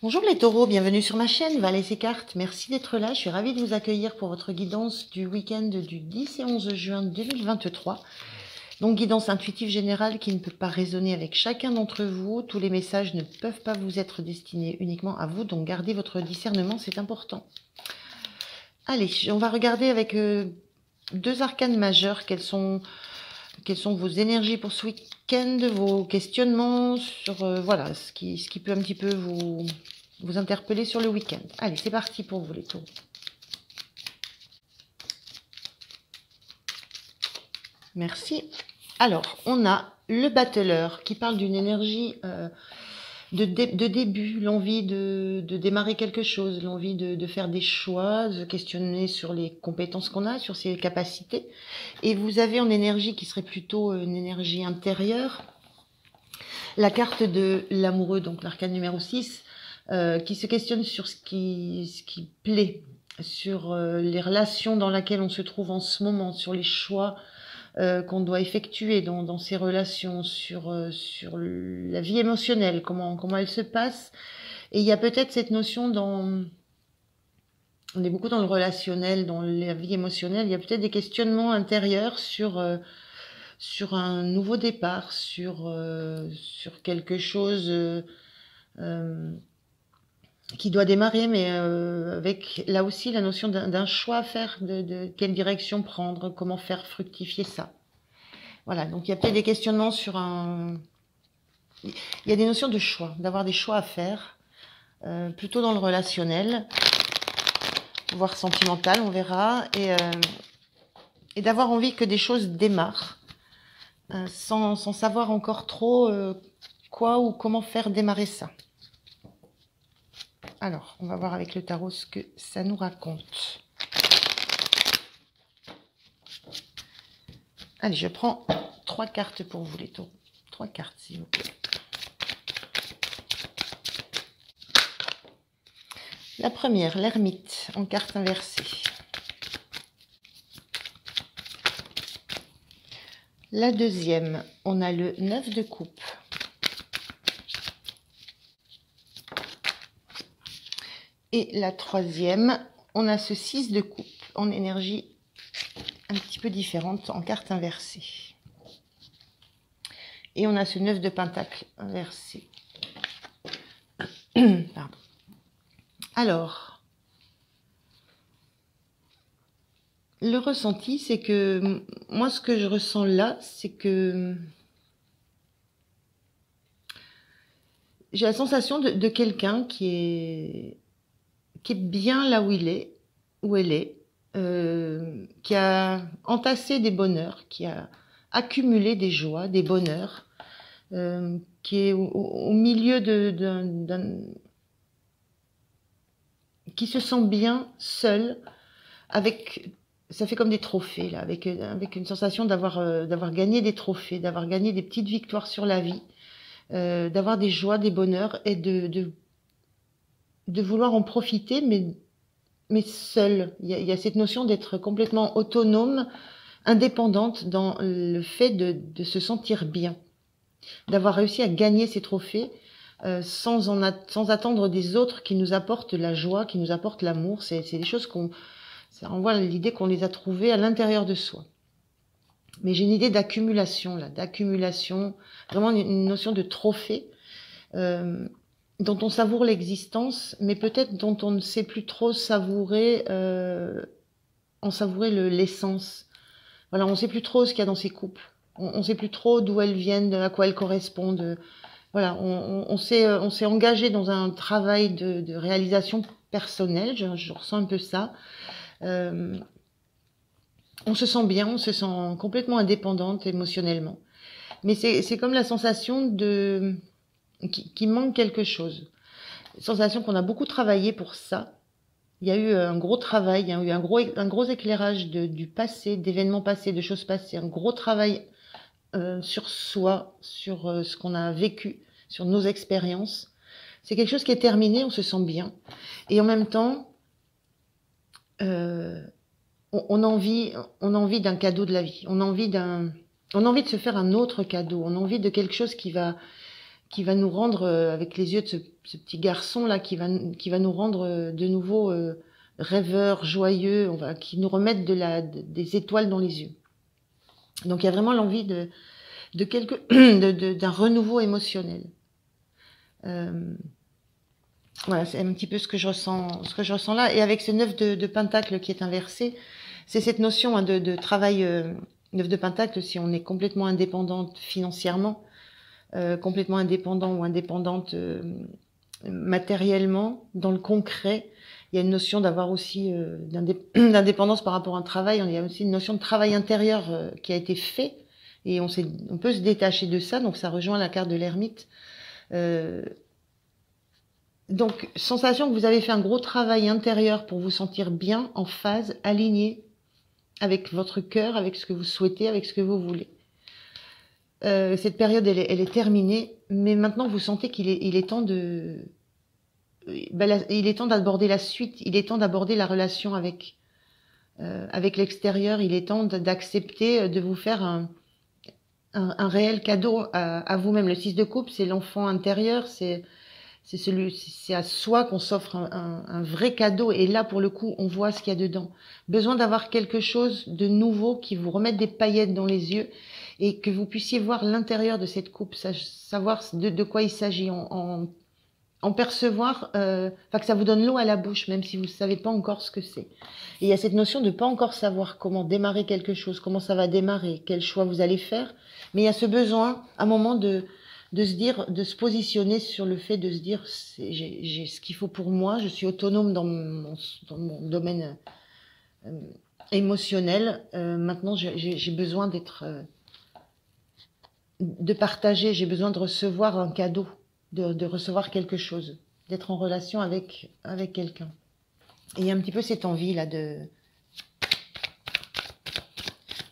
Bonjour les taureaux, bienvenue sur ma chaîne Valets et Cartes. Merci d'être là, je suis ravie de vous accueillir pour votre guidance du week-end du 10 et 11 juin 2023. Donc guidance intuitive générale qui ne peut pas résonner avec chacun d'entre vous. Tous les messages ne peuvent pas vous être destinés uniquement à vous, donc gardez votre discernement, c'est important. Allez, on va regarder avec deux arcanes majeures quelles sont vos énergies pour ce week-end, vos questionnements sur voilà ce qui peut un petit peu vous interpeller sur le week-end. Allez, c'est parti pour vous les taureaux. Merci. Alors, on a le battleur qui parle d'une énergie de début, l'envie de démarrer quelque chose, l'envie de faire des choix, de questionner sur les compétences qu'on a, sur ses capacités. Et vous avez en énergie qui serait plutôt une énergie intérieure, la carte de l'amoureux, donc l'arcane numéro 6, qui se questionne sur ce qui plaît, sur les relations dans lesquelles on se trouve en ce moment, sur les choix qu'on doit effectuer dans ces relations, sur la vie émotionnelle, comment elle se passe. Et il y a peut-être cette notion on est beaucoup dans le relationnel, dans la vie émotionnelle, il y a peut-être des questionnements intérieurs sur un nouveau départ, sur quelque chose qui doit démarrer, mais avec là aussi la notion d'un choix à faire, de quelle direction prendre, comment faire fructifier ça. Voilà, donc il y a peut-être des questionnements sur il y a des notions de choix, d'avoir des choix à faire, plutôt dans le relationnel, voire sentimental, on verra, et d'avoir envie que des choses démarrent, sans savoir encore trop quoi ou comment faire démarrer ça. Alors, on va voir avec le tarot ce que ça nous raconte. Allez, je prends 3 cartes pour vous les taureaux. 3 cartes, s'il vous plaît. La première, l'ermite, en carte inversée. La deuxième, on a le 9 de coupe. Et la troisième, on a ce 6 de coupe en énergie un petit peu différente, en carte inversée. Et on a ce 9 de pentacle inversé. Pardon. Alors, le ressenti, c'est que moi, ce que je ressens là, c'est que j'ai la sensation de quelqu'un qui est bien là où il est, où elle est, qui a entassé des bonheurs, qui a accumulé des joies, des bonheurs, qui est au milieu qui se sent bien seul, avec, ça fait comme des trophées là, avec une sensation d'avoir gagné des trophées, d'avoir gagné des petites victoires sur la vie, d'avoir des joies, des bonheurs, et de vouloir en profiter, mais seule. Il y a cette notion d'être complètement autonome, indépendante dans le fait de se sentir bien, d'avoir réussi à gagner ces trophées sans attendre des autres qui nous apportent la joie, qui nous apportent l'amour. C'est des choses ça renvoie à l'idée qu'on les a trouvées à l'intérieur de soi. Mais j'ai une idée d'accumulation là, vraiment une notion de trophée. Dont on savoure l'existence, mais peut-être dont on ne sait plus trop savourer l'essence. Voilà, on ne sait plus trop ce qu'il y a dans ces couples. On ne sait plus trop d'où elles viennent, à quoi elles correspondent. Voilà, on s'est engagé dans un travail de réalisation personnelle, je ressens un peu ça. On se sent bien, on se sent complètement indépendante émotionnellement. Mais c'est comme la sensation qui manque quelque chose. Sensation qu'on a beaucoup travaillé pour ça. Il y a eu un gros travail, il y a eu un gros éclairage du passé, d'événements passés, de choses passées, un gros travail sur soi, sur ce qu'on a vécu, sur nos expériences. C'est quelque chose qui est terminé, on se sent bien. Et en même temps, on a envie d'un cadeau de la vie. On a envie de se faire un autre cadeau. On a envie de quelque chose qui va qui va nous rendre, avec les yeux de ce petit garçon-là, qui va nous rendre de nouveau rêveurs, joyeux, qui nous remettent des étoiles dans les yeux. Donc il y a vraiment l'envie d'un renouveau émotionnel. Voilà, c'est un petit peu ce que je ressens là. Et avec ce 9 de Pentacle qui est inversé, c'est cette notion hein, de travail. 9 de Pentacle, si on est complètement indépendante financièrement, complètement indépendant ou indépendante matériellement, dans le concret, il y a une notion d'avoir aussi d'indépendance par rapport à un travail. Il y a aussi une notion de travail intérieur qui a été fait et on peut se détacher de ça. Donc ça rejoint la carte de l'ermite. Donc sensation que vous avez fait un gros travail intérieur pour vous sentir bien, en phase, aligné avec votre cœur, avec ce que vous souhaitez, avec ce que vous voulez. Cette période, elle est terminée, mais maintenant vous sentez qu'il est temps il est temps d'aborder la suite, il est temps d'aborder la relation avec l'extérieur, il est temps d'accepter de vous faire un réel cadeau à vous-même. Le 6 de coupe, c'est l'enfant intérieur, c'est à soi qu'on s'offre un vrai cadeau, et là pour le coup on voit ce qu'il y a dedans. Besoin d'avoir quelque chose de nouveau qui vous remette des paillettes dans les yeux et que vous puissiez voir l'intérieur de cette coupe, savoir de quoi il s'agit, en percevoir, que ça vous donne l'eau à la bouche même si vous ne savez pas encore ce que c'est. Et il y a cette notion de pas encore savoir comment démarrer quelque chose, comment ça va démarrer, quel choix vous allez faire, mais il y a ce besoin à un moment de se dire, de se positionner sur le fait de se dire j'ai ce qu'il faut pour moi, je suis autonome dans mon domaine émotionnel. Maintenant j'ai besoin de partager, j'ai besoin de recevoir un cadeau, de recevoir quelque chose, d'être en relation avec quelqu'un. Et il y a un petit peu cette envie là de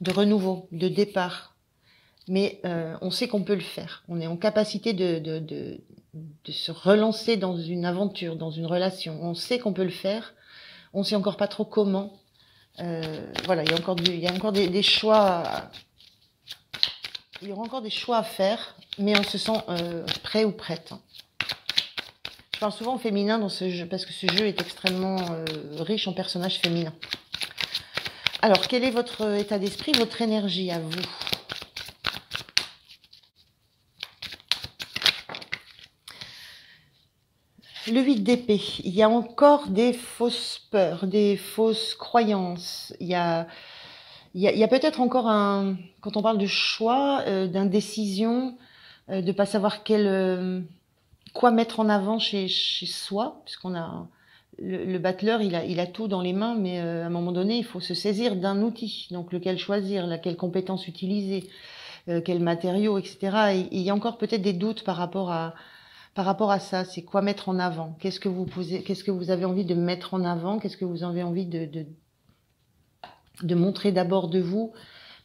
renouveau, de départ. Mais on sait qu'on peut le faire. On est en capacité de se relancer dans une aventure, dans une relation. On sait qu'on peut le faire. On sait encore pas trop comment. Voilà, il y a encore des choix. Il y aura encore des choix à faire, mais on se sent prêt ou prête. Je parle souvent au féminin dans ce jeu parce que ce jeu est extrêmement riche en personnages féminins. Alors, quel est votre état d'esprit, votre énergie à vous ? Le 8 d'épée, il y a encore des fausses peurs, des fausses croyances. Il y a peut-être encore quand on parle de choix, d'indécision, de pas savoir quoi mettre en avant chez soi, puisqu'on a le battleur, il a tout dans les mains, mais à un moment donné, il faut se saisir d'un outil, donc lequel choisir, quelle compétence utiliser, quel matériau, etc. Et il y a encore peut-être des doutes par rapport à ça. C'est quoi mettre en avant? Qu'est-ce que vous avez envie de mettre en avant? Qu'est-ce que vous avez envie de montrer d'abord de vous?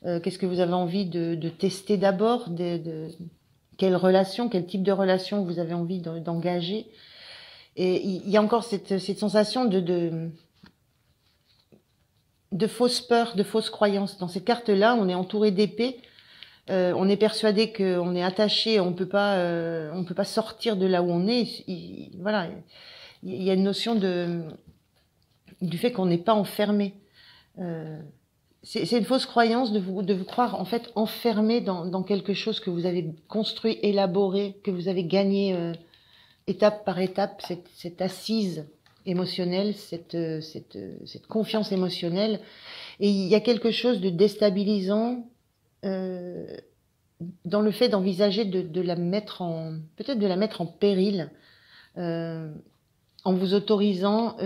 Qu'est-ce que vous avez envie de tester d'abord? Quelle relation, quel type de relation vous avez envie d'engager? Et il y a encore cette sensation de fausses peurs, de fausses croyances. Dans cette carte-là, on est entouré d'épées. On est persuadé qu'on est attaché, on peut pas sortir de là où on est. Voilà, il y a une notion du fait qu'on n'est pas enfermé. C'est une fausse croyance de vous croire en fait enfermé dans quelque chose que vous avez construit, élaboré, que vous avez gagné étape par étape, cette assise émotionnelle, cette confiance émotionnelle. Et il y a quelque chose de déstabilisant dans le fait d'envisager de la mettre en péril, en vous autorisant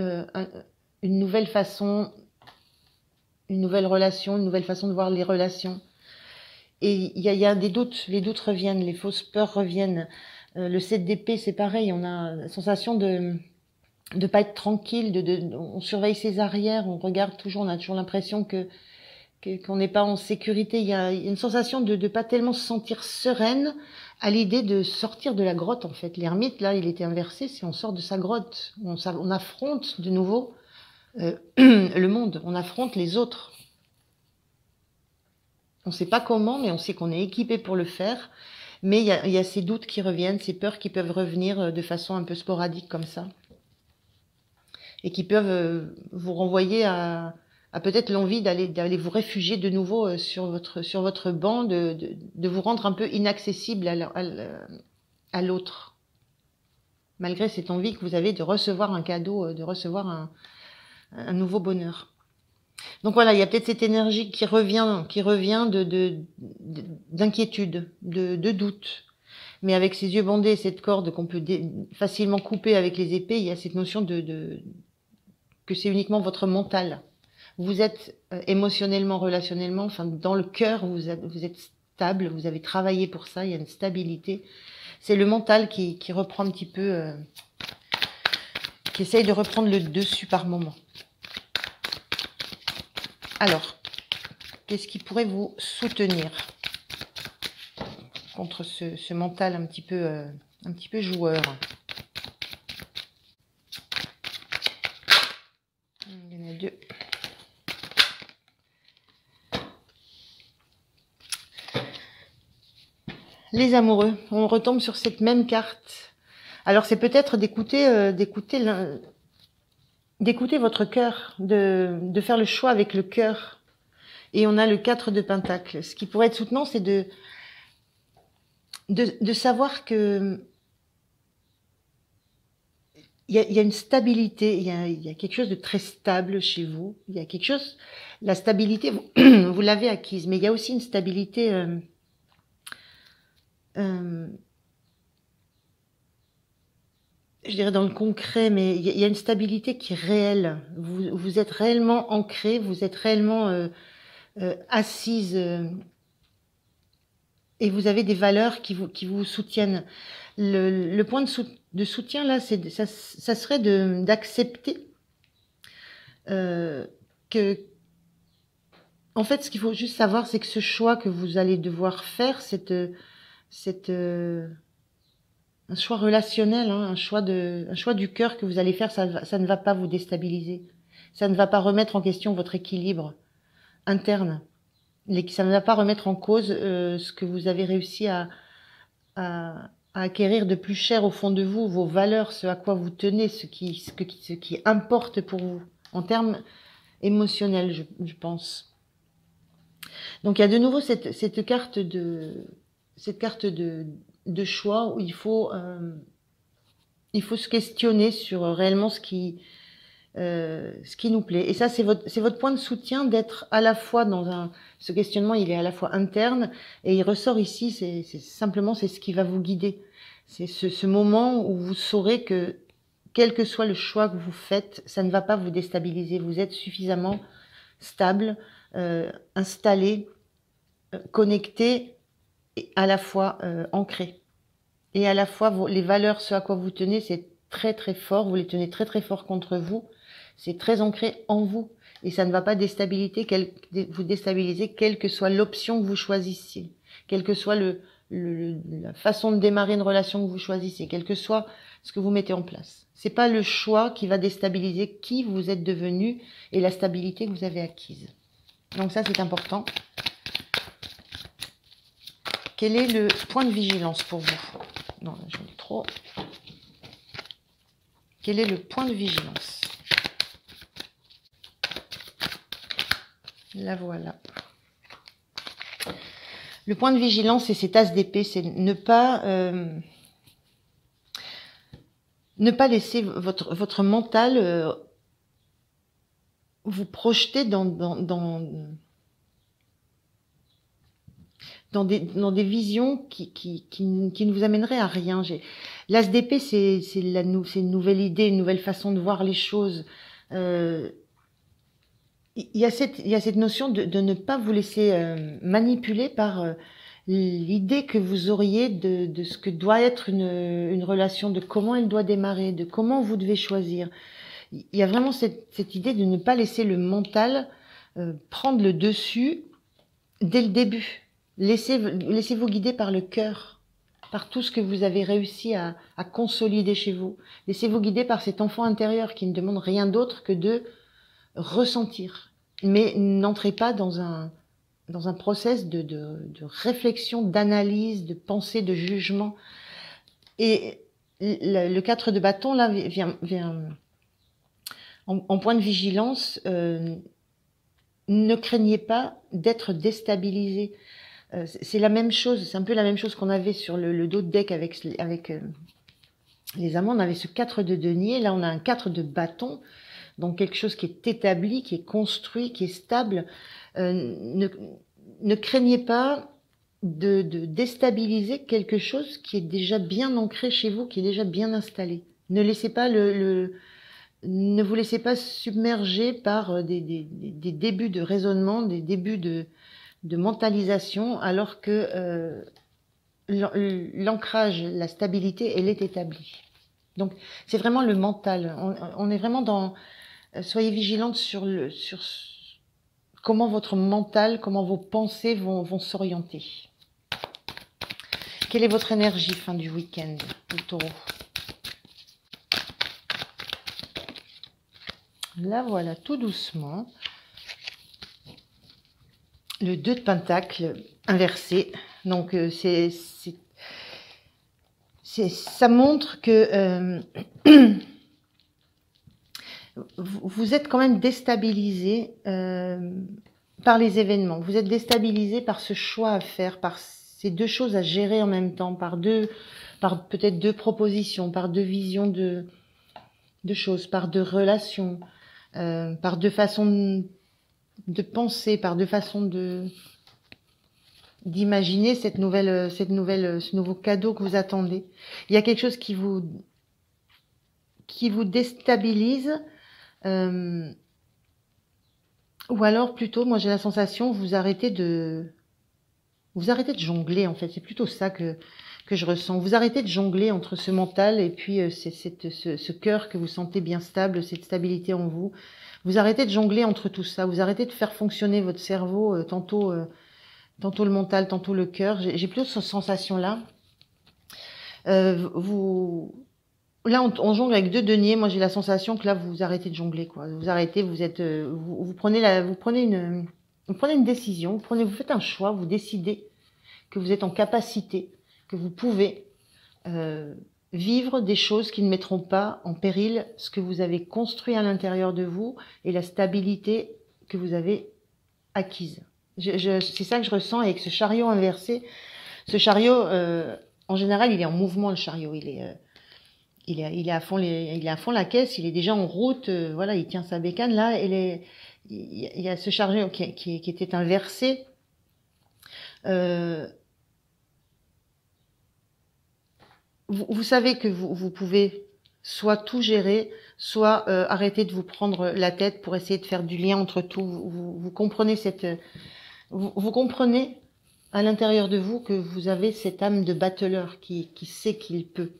une nouvelle façon, une nouvelle relation, une nouvelle façon de voir les relations. Et il y a des doutes, les doutes reviennent, les fausses peurs reviennent. Le 7 d'épée, c'est pareil, on a la sensation de pas être tranquille, on surveille ses arrières, on regarde toujours, on a toujours l'impression qu'on n'est pas en sécurité. Il y a une sensation de pas tellement se sentir sereine à l'idée de sortir de la grotte, en fait. L'ermite, là, il était inversé, c'est on sort de sa grotte, on affronte de nouveau le monde, on affronte les autres. On ne sait pas comment, mais on sait qu'on est équipé pour le faire. Mais il y a ces doutes qui reviennent, ces peurs qui peuvent revenir de façon un peu sporadique comme ça. Et qui peuvent vous renvoyer à peut-être l'envie d'aller vous réfugier de nouveau sur votre banc, de vous rendre un peu inaccessible à l'autre. Malgré cette envie que vous avez de recevoir un cadeau, de recevoir un nouveau bonheur. Donc voilà, il y a peut-être cette énergie qui revient d'inquiétude, de doute. Mais avec ces yeux bandés, cette corde qu'on peut facilement couper avec les épées, il y a cette notion que c'est uniquement votre mental. Vous êtes émotionnellement, relationnellement, enfin dans le cœur, vous êtes stable, vous avez travaillé pour ça, il y a une stabilité. C'est le mental qui reprend un petit peu, qui essaye de reprendre le dessus par moment. Alors, qu'est-ce qui pourrait vous soutenir contre ce mental un petit peu joueur? Il y en a deux. Les amoureux, on retombe sur cette même carte. Alors c'est peut-être d'écouter votre cœur, de faire le choix avec le cœur. Et on a le 4 de Pentacles. Ce qui pourrait être soutenant, c'est de savoir que il y a une stabilité, il y a quelque chose de très stable chez vous. Il y a quelque chose, la stabilité, vous l'avez acquise, mais il y a aussi une stabilité je dirais dans le concret, mais il y a une stabilité qui est réelle. Vous êtes réellement ancré, vous êtes réellement assise et vous avez des valeurs qui vous soutiennent. Le point de soutien là, ça serait d'accepter que, en fait, ce qu'il faut juste savoir, c'est que ce choix que vous allez devoir faire, un choix relationnel, hein, un choix du cœur que vous allez faire, ça ne va pas vous déstabiliser. Ça ne va pas remettre en question votre équilibre interne. Ça ne va pas remettre en cause ce que vous avez réussi à acquérir de plus cher au fond de vous, vos valeurs, ce à quoi vous tenez, ce qui importe pour vous, en termes émotionnels, je pense. Donc il y a de nouveau cette carte de choix où il faut se questionner sur réellement ce qui nous plaît. Et ça, c'est votre point de soutien d'être à la fois ce questionnement, il est à la fois interne et il ressort ici, c'est ce qui va vous guider. C'est ce moment où vous saurez que quel que soit le choix que vous faites, ça ne va pas vous déstabiliser. Vous êtes suffisamment stable, installé, connecté et à la fois ancré. Et à la fois, les valeurs, ce à quoi vous tenez, c'est très très fort, vous les tenez très très fort contre vous, c'est très ancré en vous. Et ça ne va pas vous déstabiliser, quelle que soit l'option que vous choisissiez, quelle que soit la façon de démarrer une relation que vous choisissez, quel que soit ce que vous mettez en place. C'est pas le choix qui va déstabiliser qui vous êtes devenu et la stabilité que vous avez acquise. Donc ça, c'est important. Quel est le point de vigilance pour vous? Non, j'en ai trop. Quel est le point de vigilance? La voilà. Le point de vigilance, c'est cet as d'épée, c'est ne pas laisser votre mental vous projeter dans des visions qui ne vous amèneraient à rien. L'as d'épée, c'est une nouvelle idée, une nouvelle façon de voir les choses. Il y a cette notion de ne pas vous laisser manipuler par l'idée que vous auriez de ce que doit être une relation, de comment elle doit démarrer, de comment vous devez choisir. Il y a vraiment cette idée de ne pas laisser le mental prendre le dessus dès le début. Laissez-vous guider par le cœur, par tout ce que vous avez réussi à consolider chez vous. Laissez-vous guider par cet enfant intérieur qui ne demande rien d'autre que de ressentir. Mais n'entrez pas dans dans un process de réflexion, d'analyse, de pensée, de jugement. Et le 4 de bâton, là, vient en point de vigilance. Ne craignez pas d'être déstabilisé. C'est la même chose, c'est un peu la même chose qu'on avait sur le dos de deck avec les amants. On avait ce 4 de denier, là on a un 4 de bâton, donc quelque chose qui est établi, qui est construit, qui est stable. Ne craignez pas de déstabiliser quelque chose qui est déjà bien ancré chez vous, qui est déjà bien installé. Ne laissez pas ne vous laissez pas submerger par des débuts de raisonnement, des débuts de mentalisation, alors que l'ancrage, la stabilité, elle est établie. Donc, c'est vraiment le mental. On est vraiment dans... soyez vigilante sur comment votre mental, comment vos pensées vont s'orienter. Quelle est votre énergie fin du week-end, le taureau? Là, voilà, tout doucement. Le 2 de Pentacle inversé. Donc, ça montre que vous êtes quand même déstabilisé par les événements. Vous êtes déstabilisé par ce choix à faire, par ces deux choses à gérer en même temps, par peut-être deux propositions, par deux visions de choses, par deux relations, par deux façons de penser, par deux façons d'imaginer ce nouveau cadeau que vous attendez. Il y a quelque chose qui vous déstabilise, ou alors plutôt, moi j'ai la sensation, vous arrêtez de jongler en fait. C'est plutôt ça que je ressens. Vous arrêtez de jongler entre ce mental et puis ce cœur que vous sentez bien stable, cette stabilité en vous. Vous arrêtez de jongler entre tout ça. Vous arrêtez de faire fonctionner votre cerveau, tantôt le mental, tantôt le cœur. J'ai plutôt cette sensation-là. Là, on jongle avec deux deniers. Moi, j'ai la sensation que là, vous arrêtez de jongler, quoi. Vous arrêtez, vous prenez une décision, vous faites un choix, vous décidez que vous êtes en capacité, que vous pouvez vivre des choses qui ne mettront pas en péril ce que vous avez construit à l'intérieur de vous et la stabilité que vous avez acquise. C'est ça que je ressens avec ce chariot inversé. Ce chariot, en général, il est en mouvement, le chariot. Il est à fond la caisse, il est déjà en route, voilà, il tient sa bécane là, il y a ce chariot qui était inversé. Vous savez que vous pouvez soit tout gérer, soit arrêter de vous prendre la tête pour essayer de faire du lien entre tout. Vous comprenez vous comprenez à l'intérieur de vous que vous avez cette âme de battleur qui sait qu'il peut.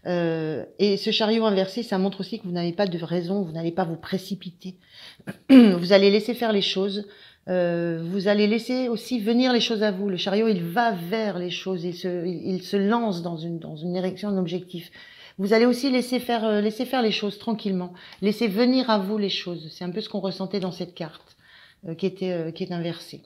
Et ce chariot inversé, ça montre aussi que vous n'avez pas de raison, vous n'allez pas vous précipiter. Vous allez laisser faire les choses. Vous allez laisser aussi venir les choses à vous. Le chariot, il va vers les choses, il se lance dans une direction, un objectif. Vous allez aussi laisser faire les choses tranquillement, laisser venir à vous les choses. C'est un peu ce qu'on ressentait dans cette carte qui est inversée.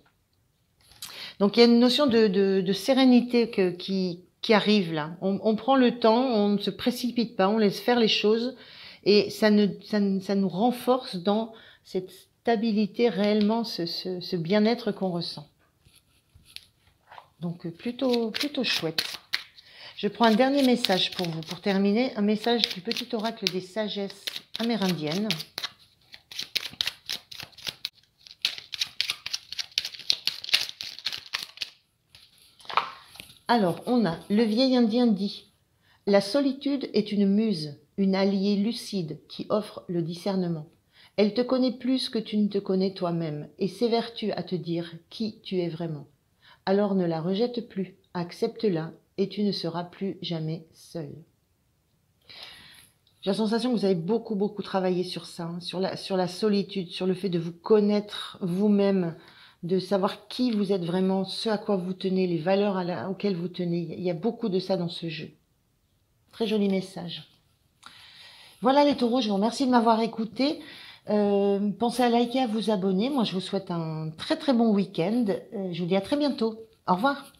Donc il y a une notion de sérénité qui arrive là. On prend le temps, on ne se précipite pas, on laisse faire les choses et ça nous renforce dans cette stabilité réellement, ce bien-être qu'on ressent. Donc plutôt chouette. Je prends un dernier message pour vous, pour terminer, un message du petit oracle des sagesses amérindiennes. Alors, on a le vieil indien dit « La solitude est une muse, une alliée lucide qui offre le discernement. Elle te connaît plus que tu ne te connais toi-même et s'évertue à te dire qui tu es vraiment. Alors ne la rejette plus, accepte-la et tu ne seras plus jamais seul. » J'ai la sensation que vous avez beaucoup travaillé sur ça, hein, sur la solitude, sur le fait de vous connaître vous-même, de savoir qui vous êtes vraiment, ce à quoi vous tenez, les valeurs auxquelles vous tenez. Il y a beaucoup de ça dans ce jeu. Très joli message. Voilà les taureaux, je vous remercie de m'avoir écouté. Pensez à liker, à vous abonner. Moi, je vous souhaite un très très bon week-end. Je vous dis à très bientôt. Au revoir.